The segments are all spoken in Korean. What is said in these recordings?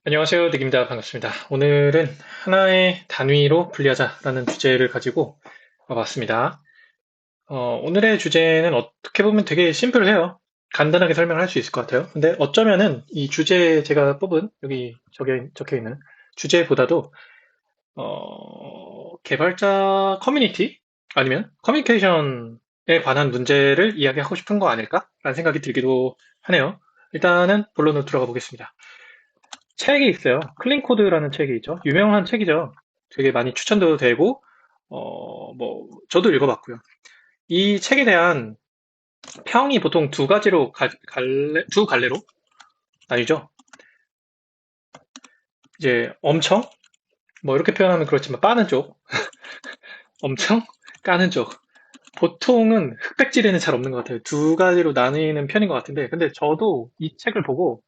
안녕하세요. 닉입니다. 반갑습니다. 오늘은 하나의 단위로 분리하자라는 주제를 가지고 와봤습니다. 오늘의 주제는 어떻게 보면 되게 심플해요. 간단하게 설명을 할 수 있을 것 같아요. 근데 어쩌면은 이 주제 제가 뽑은 여기 적혀 있는 주제보다도 개발자 커뮤니티 아니면 커뮤니케이션에 관한 문제를 이야기하고 싶은 거 아닐까라는 생각이 들기도 하네요. 일단은 본론으로 들어가 보겠습니다. 책이 있어요. 클린 코드라는 책이 있죠. 유명한 책이죠. 되게 많이 추천도 되고, 저도 읽어봤고요. 이 책에 대한 평이 보통 두 가지로, 두 갈래로 나뉘죠. 이제 엄청, 이렇게 표현하면 그렇지만 빠는 쪽, 엄청 까는 쪽. 보통은 흑백지대는 잘 없는 것 같아요. 두 가지로 나뉘는 편인 것 같은데, 근데 저도 이 책을 보고,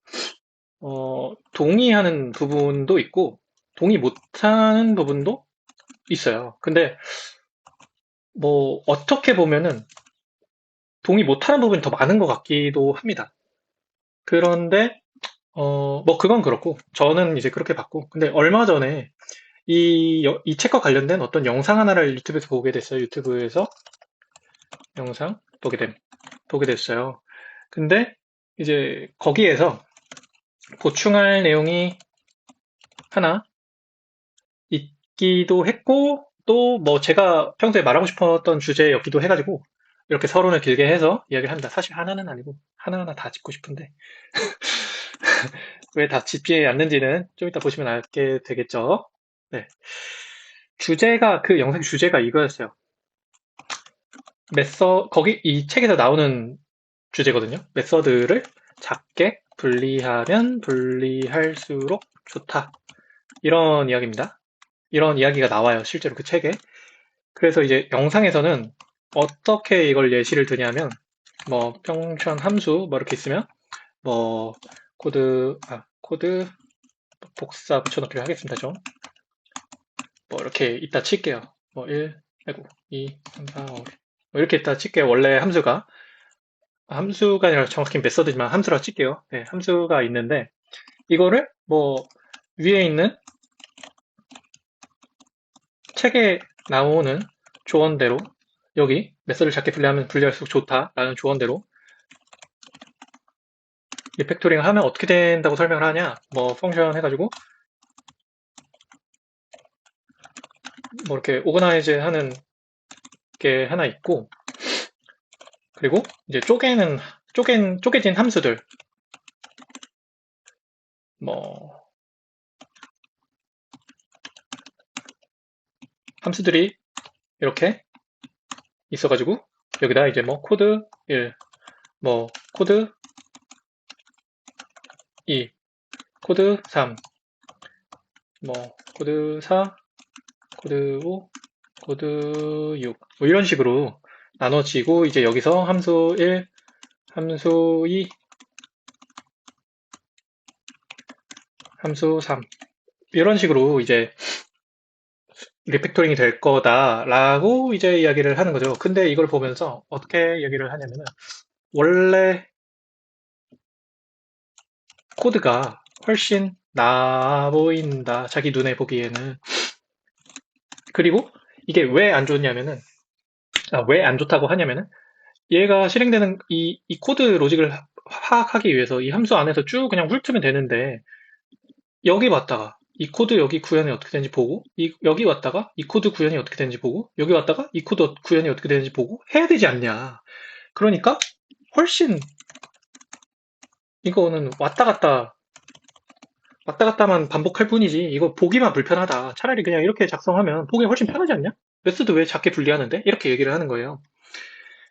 동의하는 부분도 있고, 동의 못하는 부분도 있어요. 근데 어떻게 보면은 동의 못하는 부분이 더 많은 것 같기도 합니다. 그런데, 그건 그렇고, 저는 이제 그렇게 봤고, 근데 얼마 전에 이 책과 관련된 어떤 영상 하나를 유튜브에서 보게 됐어요. 유튜브에서 영상 보게 됐어요. 근데 이제 거기에서 보충할 내용이 하나 있기도 했고, 또 제가 평소에 말하고 싶었던 주제였기도 해가지고, 이렇게 서론을 길게 해서 이야기를 합니다. 사실 하나는 아니고, 하나하나 다 짚고 싶은데, 왜 다 짚지 않는지는 좀 이따 보시면 알게 되겠죠. 네. 그 영상 주제가 이거였어요. 이 책에서 나오는 주제거든요. 메서드를 작게 분리하면 분리할수록 좋다. 이런 이야기입니다. 이런 이야기가 나와요. 실제로 그 책에. 그래서 이제 영상에서는 어떻게 이걸 예시를 드냐면, 평천 함수, 이렇게 있으면, 뭐, 코드 복사 붙여넣기를 하겠습니다. 좀. 이렇게 이따 칠게요. 1, 아이고, 2, 3, 4, 5. 이렇게 이따 칠게요. 원래 함수가 아니라 정확히 메서드지만 함수라고 칠게요. 네, 함수가 있는데, 이거를 위에 있는 책에 나오는 조언대로, 여기 메서드를 작게 분리하면 분리할수록 좋다라는 조언대로 리팩토링을 하면 어떻게 된다고 설명을 하냐, 펑션 해가지고, 이렇게 오거나이즈 하는 게 하나 있고, 그리고 이제 쪼개진 함수들, 뭐, 함수들이 이렇게 있어가지고, 여기다 이제 코드 1, 코드 2, 코드 3, 코드 4, 코드 5, 코드 6, 이런 식으로 나눠지고, 이제 여기서 함수 1, 함수 2, 함수 3, 이런 식으로 이제 리팩토링이 될 거다라고 이제 이야기를 하는 거죠. 근데 이걸 보면서 어떻게 얘기를 하냐면은, 원래 코드가 훨씬 나아 보인다. 자기 눈에 보기에는. 그리고 이게 왜 안 좋냐면은, 왜 안 좋다고 하냐면은, 얘가 실행되는 이 코드 로직을 파악하기 위해서 이 함수 안에서 쭉 그냥 훑으면 되는데, 여기 왔다가 이 코드 여기 구현이 어떻게 되는지 보고, 여기 왔다가 이 코드 구현이 어떻게 되는지 보고, 여기 왔다가 이 코드 구현이 어떻게 되는지 보고 해야 되지 않냐. 그러니까 훨씬 이거는 왔다 갔다만 반복할 뿐이지, 이거 보기만 불편하다. 차라리 그냥 이렇게 작성하면 보기 훨씬 편하지 않냐? 메소드 왜 작게 분리하는데? 이렇게 얘기를 하는 거예요.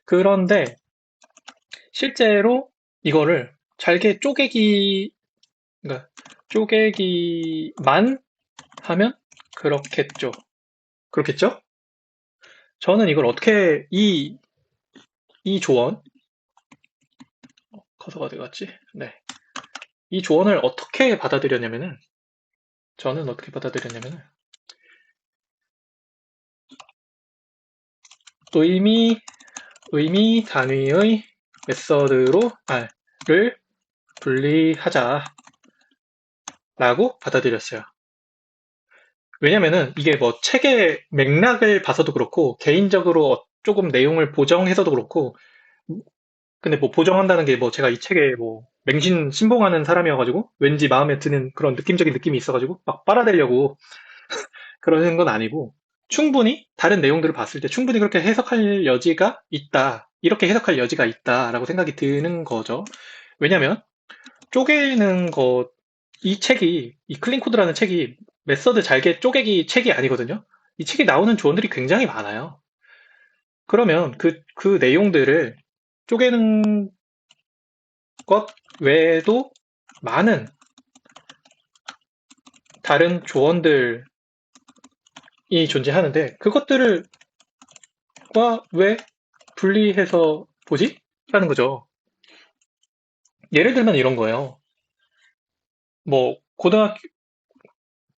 그런데 실제로 이거를 잘게 그러니까 쪼개기만 하면 그렇겠죠. 그렇겠죠? 저는 이걸 어떻게, 이 조언, 커서가 어디 갔지? 네. 이 조언을 어떻게 받아들였냐면은, 저는 어떻게 받아들였냐면은, 의미, 의미 단위의 메서드로, 를 분리하자라고 라고 받아들였어요. 왜냐면은 이게 뭐 책의 맥락을 봐서도 그렇고 개인적으로 조금 내용을 보정해서도 그렇고 근데 뭐 보정한다는 게 뭐 제가 이 책에 뭐 맹신 신봉하는 사람이어가지고 왠지 마음에 드는 그런 느낌적인 느낌이 있어가지고 막 빨아대려고 그러는 건 아니고 충분히 다른 내용들을 봤을 때 충분히 그렇게 해석할 여지가 있다. 이렇게 해석할 여지가 있다라고 생각이 드는 거죠. 왜냐면 쪼개는 거, 이 책이, 이 클린 코드라는 책이 메서드 잘게 쪼개기 책이 아니거든요. 이 책에 나오는 조언들이 굉장히 많아요. 그러면 그 내용들을 쪼개는 것 외에도 많은 다른 조언들이 존재하는데 그것들을 왜 분리해서 보지? 라는 거죠. 예를 들면 이런 거예요. 뭐 고등학교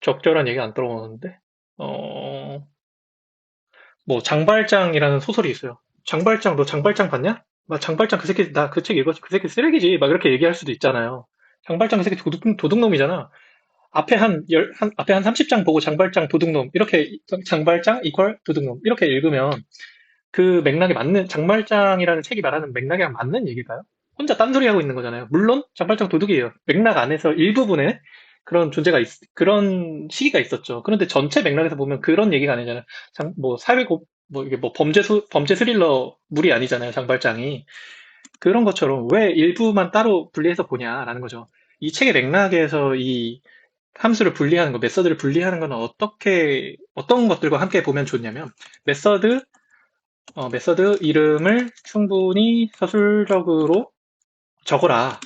적절한 얘기 안 들어오는데 뭐 장발장이라는 소설이 있어요. 장발장 너 장발장 봤냐? 막 장발장 그 새끼 나 그 책 읽었지 그 새끼 쓰레기지 막 이렇게 얘기할 수도 있잖아요. 장발장 그 새끼 도둑놈이잖아. 앞에 한 30장 보고 장발장 도둑놈 이렇게 장발장 이퀄 도둑놈 이렇게 읽으면 그 맥락에 맞는 장발장이라는 책이 말하는 맥락이랑 맞는 얘기일까요? 혼자 딴소리 하고 있는 거잖아요. 물론 장발장 도둑이에요. 맥락 안에서 일부분에 그런 그런 시기가 있었죠. 그런데 전체 맥락에서 보면 그런 얘기가 아니잖아요. 뭐 사회고 뭐 이게 뭐 범죄 스릴러 물이 아니잖아요. 장발장이 그런 것처럼 왜 일부만 따로 분리해서 보냐라는 거죠. 이 책의 맥락에서 이 함수를 분리하는 거, 메서드를 분리하는 거는 어떤 것들과 함께 보면 좋냐면 메서드 이름을 충분히 서술적으로 적어라.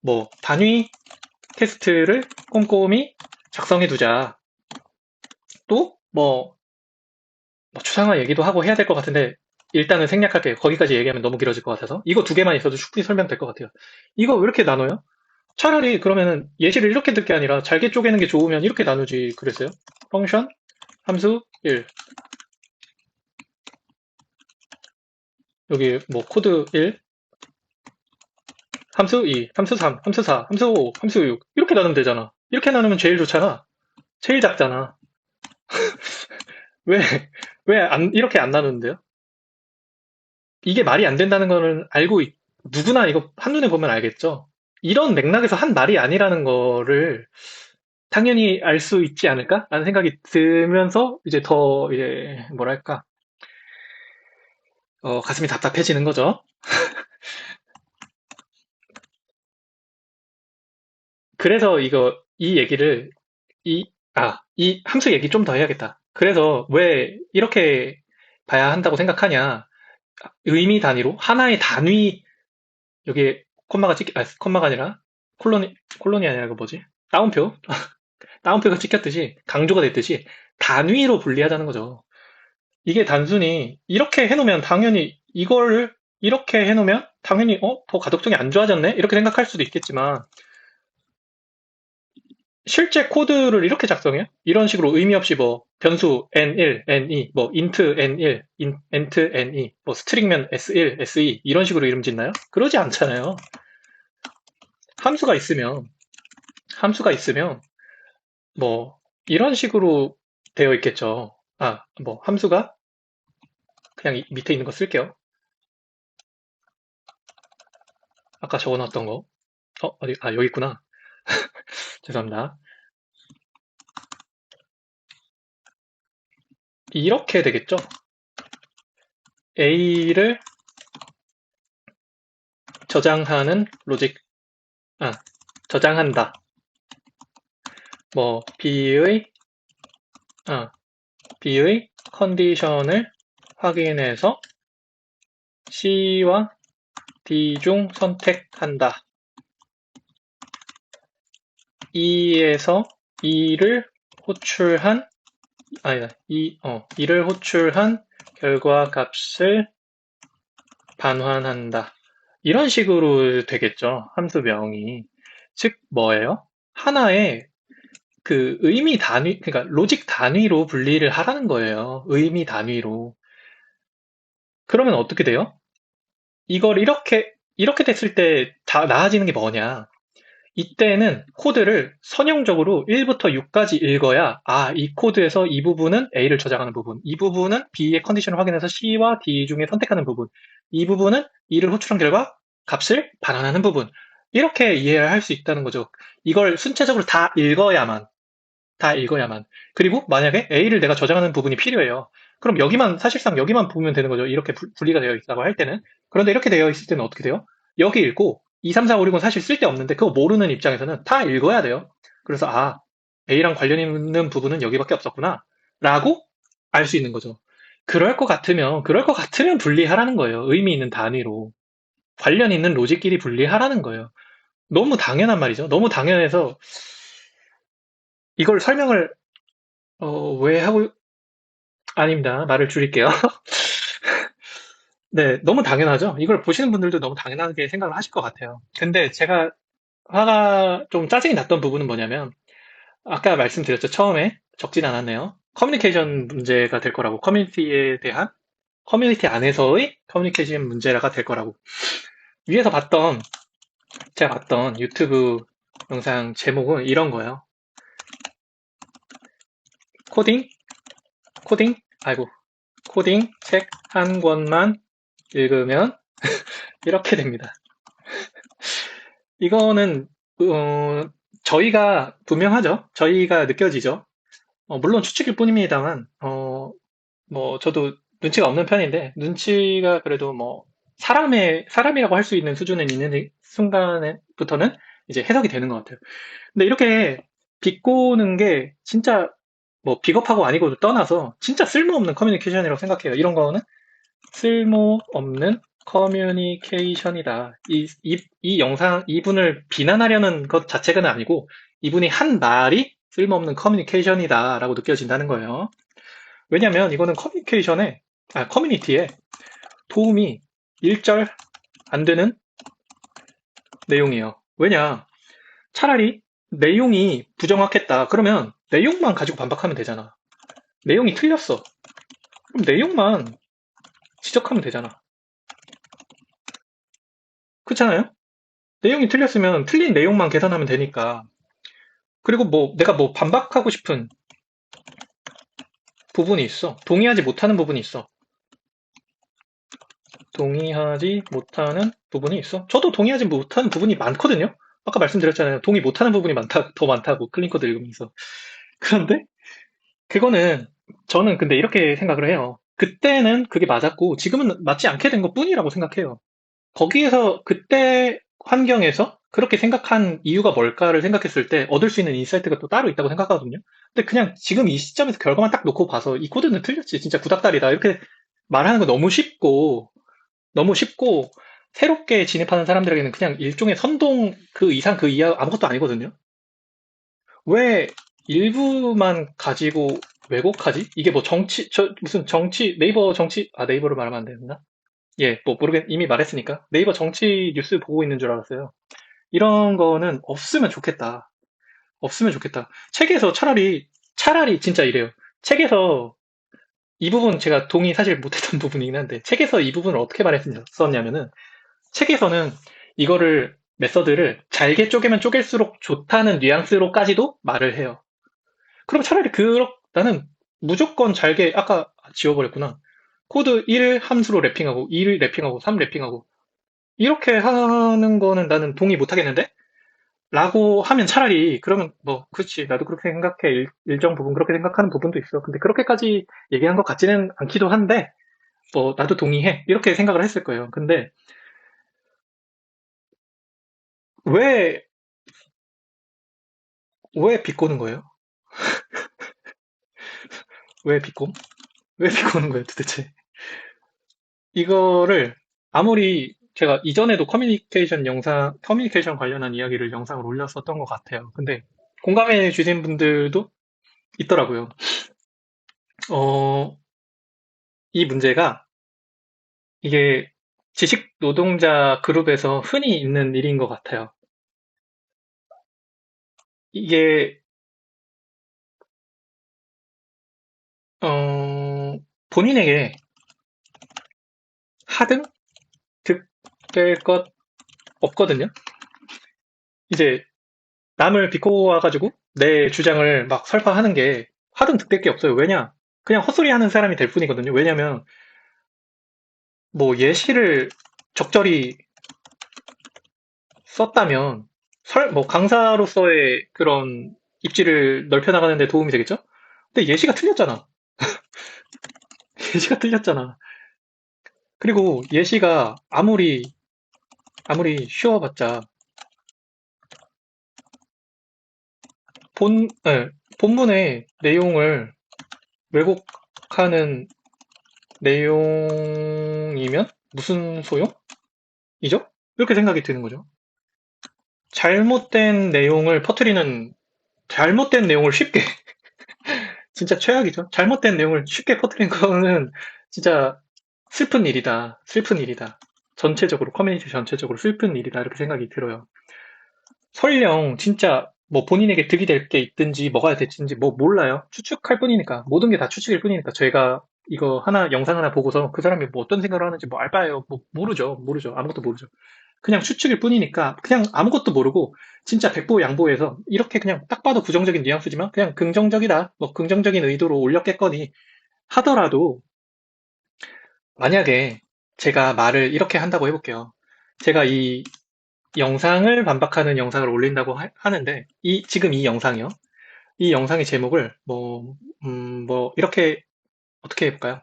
뭐 단위 테스트를 꼼꼼히 작성해 두자. 또 뭐 추상화 얘기도 하고 해야 될 것 같은데 일단은 생략할게요. 거기까지 얘기하면 너무 길어질 것 같아서 이거 두 개만 있어도 충분히 설명될 것 같아요. 이거 왜 이렇게 나눠요? 차라리 그러면은 예시를 이렇게 들 게 아니라 잘게 쪼개는 게 좋으면 이렇게 나누지 그랬어요. 펑션 함수 1 여기 뭐 코드 1 함수 2, 함수 3, 함수 4, 함수 5, 함수 6 이렇게 나누면 되잖아. 이렇게 나누면 제일 좋잖아. 제일 작잖아. 왜, 이렇게 안 나누는데요? 이게 말이 안 된다는 거는 누구나 이거 한눈에 보면 알겠죠? 이런 맥락에서 한 말이 아니라는 거를 당연히 알 수 있지 않을까? 라는 생각이 들면서 이제 뭐랄까, 가슴이 답답해지는 거죠. 그래서 이 얘기를, 이 함수 얘기 좀 더 해야겠다. 그래서 왜 이렇게 봐야 한다고 생각하냐? 의미 단위로 하나의 단위 여기에 콤마가 아니라 콜론이 아니라 그 뭐지? 따옴표 따옴표가 찍혔듯이 강조가 됐듯이 단위로 분리하자는 거죠. 이게 단순히 이렇게 해놓으면 당연히 이걸 이렇게 해놓으면 당연히 더 가독성이 안 좋아졌네 이렇게 생각할 수도 있겠지만 실제 코드를 이렇게 작성해요? 이런 식으로 의미 없이 뭐 변수 n1, n2, 뭐 int n1, int n2, 뭐 스트링면 s1, s2 이런 식으로 이름 짓나요? 그러지 않잖아요. 함수가 있으면 함수가 있으면 뭐 이런 식으로 되어 있겠죠. 뭐 함수가 그냥 밑에 있는 거 쓸게요. 아까 적어놨던 거. 여기 있구나. 죄송합니다. 이렇게 되겠죠. A를 저장하는 로직, 저장한다. 뭐 B의 컨디션을 확인해서 C와 D 중 선택한다. E에서 E를 호출한 이를 호출한 결과 값을 반환한다. 이런 식으로 되겠죠. 함수명이. 즉 뭐예요? 하나의 그 의미 단위, 그러니까 로직 단위로 분리를 하라는 거예요. 의미 단위로. 그러면 어떻게 돼요? 이걸 이렇게 됐을 때 나아지는 게 뭐냐? 이때는 코드를 선형적으로 1부터 6까지 읽어야 이 코드에서 이 부분은 A를 저장하는 부분, 이 부분은 B의 컨디션을 확인해서 C와 D 중에 선택하는 부분, 이 부분은 E를 호출한 결과 값을 반환하는 부분. 이렇게 이해를 할 수 있다는 거죠. 이걸 순차적으로 다 읽어야만. 그리고 만약에 A를 내가 저장하는 부분이 필요해요. 그럼 사실상 여기만 보면 되는 거죠. 이렇게 분리가 되어 있다고 할 때는. 그런데 이렇게 되어 있을 때는 어떻게 돼요? 여기 읽고 2, 3, 4, 5, 6은 사실 쓸데없는데 그거 모르는 입장에서는 다 읽어야 돼요. 그래서 A랑 관련 있는 부분은 여기밖에 없었구나. 라고 알 수 있는 거죠. 그럴 것 같으면 분리하라는 거예요. 의미 있는 단위로. 관련 있는 로직끼리 분리하라는 거예요. 너무 당연한 말이죠. 너무 당연해서 이걸 설명을 왜 하고 아닙니다. 말을 줄일게요. 네, 너무 당연하죠. 이걸 보시는 분들도 너무 당연하게 생각을 하실 것 같아요. 근데 제가 화가 좀 짜증이 났던 부분은 뭐냐면 아까 말씀드렸죠. 처음에 적진 않았네요. 커뮤니케이션 문제가 될 거라고 커뮤니티 안에서의 커뮤니케이션 문제가 될 거라고 위에서 제가 봤던 유튜브 영상 제목은 이런 거예요. 코딩 코딩 아이고 코딩 책 한 권만 읽으면 이렇게 됩니다. 이거는 저희가 분명하죠. 저희가 느껴지죠. 물론 추측일 뿐입니다만 저도 눈치가 없는 편인데 눈치가 그래도 사람이라고 할 수 있는 수준은 있는 순간부터는 이제 해석이 되는 것 같아요. 근데 이렇게 비꼬는 게 진짜 비겁하고 아니고도 떠나서 진짜 쓸모없는 커뮤니케이션이라고 생각해요. 이런 거는 쓸모없는 커뮤니케이션이다. 이 영상, 이분을 비난하려는 것 자체가 아니고, 이분이 한 말이 쓸모없는 커뮤니케이션이다. 라고 느껴진다는 거예요. 왜냐면 이거는 커뮤니티에 도움이 일절 안 되는 내용이에요. 왜냐? 차라리 내용이 부정확했다. 그러면 내용만 가지고 반박하면 되잖아. 내용이 틀렸어. 그럼 내용만 지적하면 되잖아. 그렇잖아요? 내용이 틀렸으면 틀린 내용만 개선하면 되니까. 그리고 내가 반박하고 싶은 부분이 있어. 동의하지 못하는 부분이 있어. 동의하지 못하는 부분이 있어. 저도 동의하지 못하는 부분이 많거든요. 아까 말씀드렸잖아요. 동의 못하는 부분이 더 많다고 클린코드 읽으면서. 그런데 그거는 저는 근데 이렇게 생각을 해요. 그때는 그게 맞았고 지금은 맞지 않게 된 것뿐이라고 생각해요. 거기에서 그때 환경에서 그렇게 생각한 이유가 뭘까를 생각했을 때 얻을 수 있는 인사이트가 또 따로 있다고 생각하거든요. 근데 그냥 지금 이 시점에서 결과만 딱 놓고 봐서 이 코드는 틀렸지. 진짜 구닥다리다. 이렇게 말하는 거 너무 쉽고 새롭게 진입하는 사람들에게는 그냥 일종의 선동 그 이상 그 이하 아무것도 아니거든요. 왜 일부만 가지고 왜곡하지? 이게 무슨 정치, 네이버를 말하면 안 되나? 예, 이미 말했으니까. 네이버 정치 뉴스 보고 있는 줄 알았어요. 이런 거는 없으면 좋겠다. 없으면 좋겠다. 책에서 차라리 진짜 이래요. 책에서 이 부분 제가 동의 사실 못했던 부분이긴 한데, 책에서 이 부분을 어떻게 말했었냐면은, 책에서는 메서드를 잘게 쪼개면 쪼갤수록 좋다는 뉘앙스로까지도 말을 해요. 그럼 차라리 나는 무조건 아까 지워버렸구나. 코드 1 함수로 랩핑하고, 2를 랩핑하고, 3 랩핑하고, 이렇게 하는 거는 나는 동의 못 하겠는데? 라고 하면 차라리, 그러면 그렇지. 나도 그렇게 생각해. 일정 부분 그렇게 생각하는 부분도 있어. 근데 그렇게까지 얘기한 것 같지는 않기도 한데, 나도 동의해. 이렇게 생각을 했을 거예요. 근데, 왜, 왜 비꼬는 거예요? 왜 비꼼? 왜 비꼬는 거예요, 도대체? 이거를, 아무리 제가 이전에도 커뮤니케이션 관련한 이야기를 영상을 올렸었던 것 같아요. 근데, 공감해 주신 분들도 있더라고요. 어, 이 문제가 이게 지식 노동자 그룹에서 흔히 있는 일인 것 같아요. 이게 본인에게 하등 득될 것 없거든요. 이제 남을 비꼬아 와가지고 내 주장을 막 설파하는 게 화등 득될 게 없어요. 왜냐? 그냥 헛소리 하는 사람이 될 뿐이거든요. 왜냐면 뭐 예시를 적절히 썼다면 뭐 강사로서의 그런 입지를 넓혀나가는 데 도움이 되겠죠? 근데 예시가 틀렸잖아. 예시가 틀렸잖아. 그리고 예시가 아무리 쉬워봤자 예, 본문의 내용을 왜곡하는 내용이면 무슨 소용이죠? 이렇게 생각이 드는 거죠. 잘못된 내용을 퍼뜨리는 잘못된 내용을 쉽게 진짜 최악이죠. 잘못된 내용을 쉽게 퍼뜨린 거는 진짜 슬픈 일이다. 슬픈 일이다. 전체적으로 커뮤니티 전체적으로 슬픈 일이다. 이렇게 생각이 들어요. 설령 진짜 뭐 본인에게 득이 될 게 있든지 뭐가 될지 뭐 몰라요. 추측할 뿐이니까 모든 게 다 추측일 뿐이니까 저희가 이거 하나 영상 하나 보고서 그 사람이 뭐 어떤 생각을 하는지 뭐 알바예요. 뭐 모르죠. 아무것도 모르죠. 그냥 추측일 뿐이니까 그냥 아무것도 모르고 진짜 백보양보해서 이렇게 그냥 딱 봐도 부정적인 뉘앙스지만 그냥 긍정적이다. 뭐 긍정적인 의도로 올렸겠거니 하더라도 만약에 제가 말을 이렇게 한다고 해볼게요. 제가 이 영상을 반박하는 영상을 올린다고 하는데 지금 이 영상이요. 이 영상의 제목을 뭐 이렇게 어떻게 해볼까요?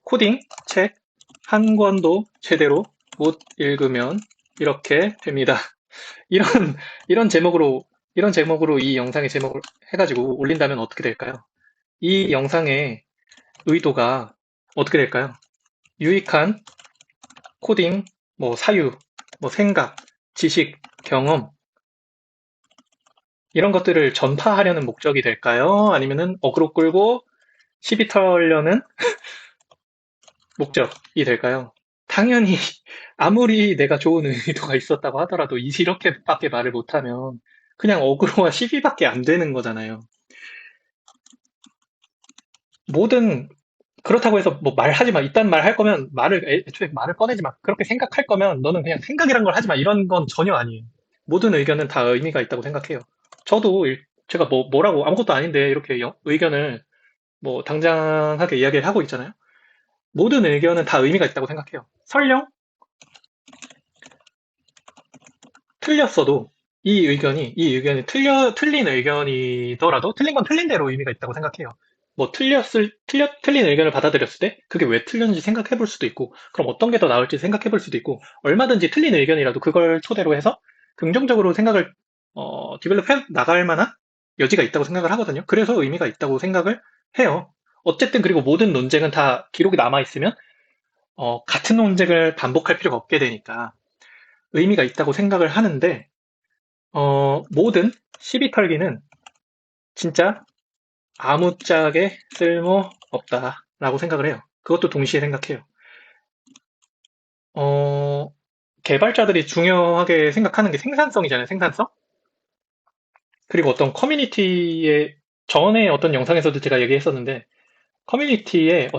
코딩 책 한 권도 제대로 못 읽으면 이렇게 됩니다. 이런 이런 제목으로 이런 제목으로 이 영상의 제목을 해가지고 올린다면 어떻게 될까요? 이 영상의 의도가 어떻게 될까요? 유익한 코딩, 뭐 사유, 뭐 생각, 지식, 경험 이런 것들을 전파하려는 목적이 될까요? 아니면은 어그로 끌고 시비 털려는 목적이 될까요? 당연히 아무리 내가 좋은 의도가 있었다고 하더라도 이렇게밖에 말을 못하면 그냥 어그로와 시비밖에 안 되는 거잖아요. 뭐든 그렇다고 해서 뭐 말하지 마. 이딴 말 할 거면 애초에 말을 꺼내지 마. 그렇게 생각할 거면 너는 그냥 생각이란 걸 하지 마. 이런 건 전혀 아니에요. 모든 의견은 다 의미가 있다고 생각해요. 저도 제가 뭐라고 아무것도 아닌데 이렇게 의견을 뭐 당장하게 이야기를 하고 있잖아요. 모든 의견은 다 의미가 있다고 생각해요. 설령 틀렸어도 이 의견이 틀린 의견이더라도 틀린 건 틀린 대로 의미가 있다고 생각해요. 뭐 틀린 의견을 받아들였을 때 그게 왜 틀렸는지 생각해 볼 수도 있고, 그럼 어떤 게 더 나을지 생각해 볼 수도 있고, 얼마든지 틀린 의견이라도 그걸 토대로 해서 긍정적으로 생각을, 디벨롭 해 나갈 만한 여지가 있다고 생각을 하거든요. 그래서 의미가 있다고 생각을 해요. 어쨌든 그리고 모든 논쟁은 다 기록이 남아 있으면, 같은 논쟁을 반복할 필요가 없게 되니까 의미가 있다고 생각을 하는데, 모든 시비 털기는 진짜 아무짝에 쓸모 없다라고 생각을 해요. 그것도 동시에 생각해요. 어, 개발자들이 중요하게 생각하는 게 생산성이잖아요, 생산성? 그리고 어떤 커뮤니티의, 전에 어떤 영상에서도 제가 얘기했었는데, 커뮤니티에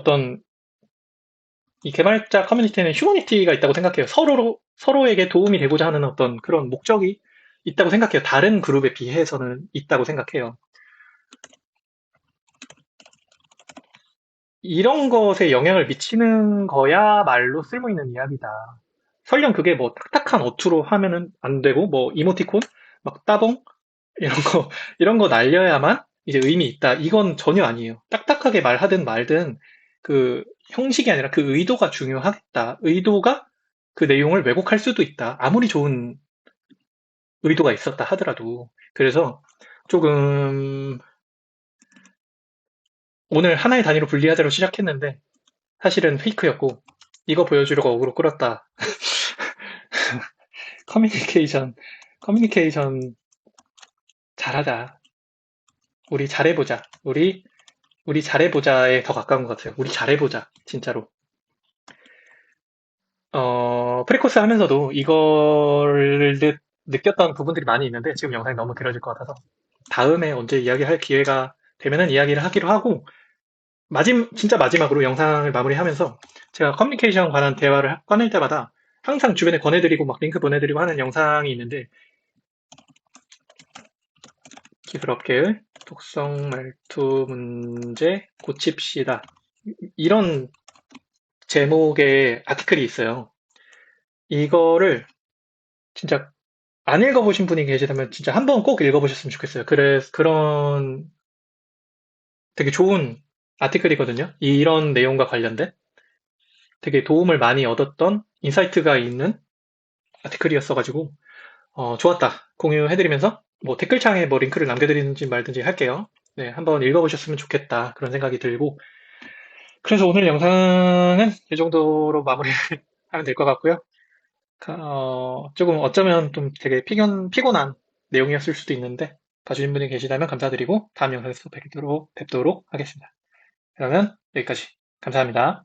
이 개발자 커뮤니티에는 휴머니티가 있다고 생각해요. 서로에게 도움이 되고자 하는 어떤 그런 목적이 있다고 생각해요. 다른 그룹에 비해서는 있다고 생각해요. 이런 것에 영향을 미치는 거야말로 쓸모 있는 이야기다. 설령 그게 뭐 딱딱한 어투로 하면은 안 되고, 뭐 이모티콘, 막 따봉 이런 거 이런 거 날려야만 이제 의미 있다. 이건 전혀 아니에요. 딱딱하게 말하든 말든 그 형식이 아니라 그 의도가 중요하겠다. 의도가 그 내용을 왜곡할 수도 있다. 아무리 좋은 의도가 있었다 하더라도. 그래서 조금 오늘 하나의 단위로 분리하자로 시작했는데 사실은 페이크였고, 이거 보여주려고 어그로 끌었다. 커뮤니케이션, 커뮤니케이션 잘하자. 우리 잘해보자. 우리 잘해보자에 더 가까운 것 같아요. 우리 잘해보자. 진짜로. 프리코스 하면서도 이걸 느꼈던 부분들이 많이 있는데 지금 영상이 너무 길어질 것 같아서 다음에 언제 이야기할 기회가 되면은 이야기를 하기로 하고, 진짜 마지막으로 영상을 마무리하면서 제가 커뮤니케이션 관한 대화를 꺼낼 때마다 항상 주변에 권해드리고 막 링크 보내드리고 하는 영상이 있는데, 기술업계의 독성 말투 문제 고칩시다. 이런 제목의 아티클이 있어요. 이거를 진짜 안 읽어보신 분이 계시다면 진짜 한번 꼭 읽어보셨으면 좋겠어요. 그런 되게 좋은 아티클이거든요. 이런 내용과 관련된 되게 도움을 많이 얻었던 인사이트가 있는 아티클이었어가지고 좋았다. 공유해드리면서 뭐 댓글창에 뭐 링크를 남겨드리는지 말든지 할게요. 네, 한번 읽어보셨으면 좋겠다. 그런 생각이 들고 그래서 오늘 영상은 이 정도로 마무리하면 될 것 같고요. 조금 어쩌면 좀 되게 피곤한 내용이었을 수도 있는데 봐주신 분이 계시다면 감사드리고 다음 영상에서 뵙도록 하겠습니다. 그러면 여기까지 감사합니다.